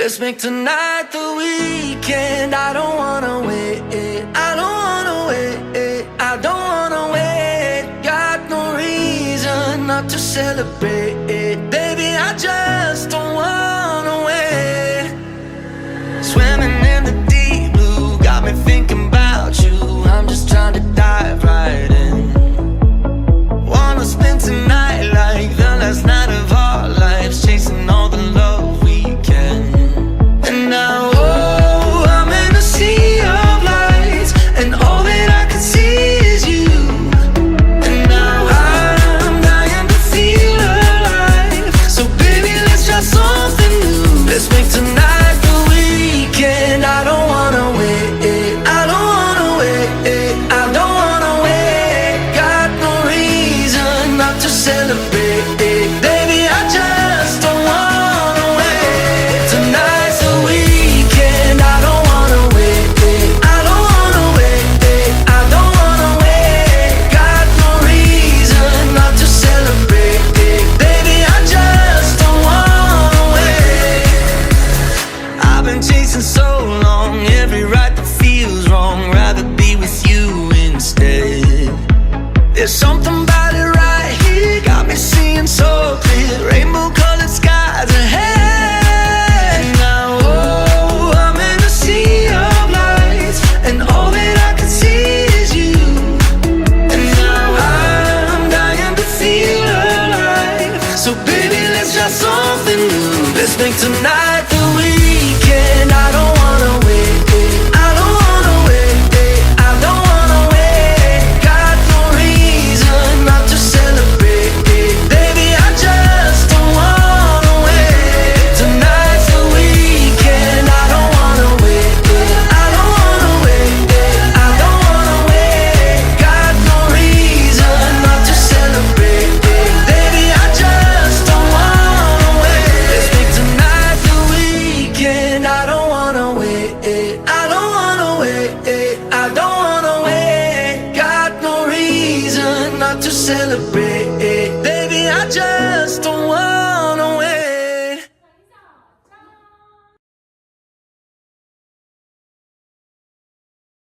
Let's make tonight the weekend. I don't wanna wait, I don't wanna wait, I don't wanna wait. Got no reason not to celebrate, baby, I just don't wanna wait. Swimming in the deep blue, got me thinking about you. I'm just trying to dive right in. Wanna spend tonight like the last night of our lives, chasing all the love we can. And now, oh, I'm in a sea of lights, and all that I can see is you. And now I'm dying to feel alive, so baby, let's try something new. Let's make tonight the weekend. I don't wanna wait, I don't wanna wait, I don't wanna wait. Got no reason not to celebrate, baby, I just don't wanna wait. Tonight's the weekend. I don't wanna wait, I don't wanna wait, I don't wanna wait. Got no reason not to celebrate, baby, I just don't wanna wait. I've been chasing so long, every right that feels wrong, rather be with you instead. There's something about it right here, got me seeing so clear, rainbow colored skies ahead. And now, oh, I'm in a sea of lights, and all that I can see is you. And now I'm dying to feel alive, so baby, let's try something new. Let's make tonight the weekend. I don't wanna wait, I don't wanna wait, I don't wanna wait. Got no reason not to celebrate, baby, I just don't wanna wait. Tonight's the weekend. I don't wanna wait, I don't wanna wait, I don't wanna wait. Got no reason not to celebrate, baby, I just don't wanna wait. Let's make tonight the weekend. I don't wanna wait, I don't wanna wait, I don't wanna wait. Got no reason not to celebrate.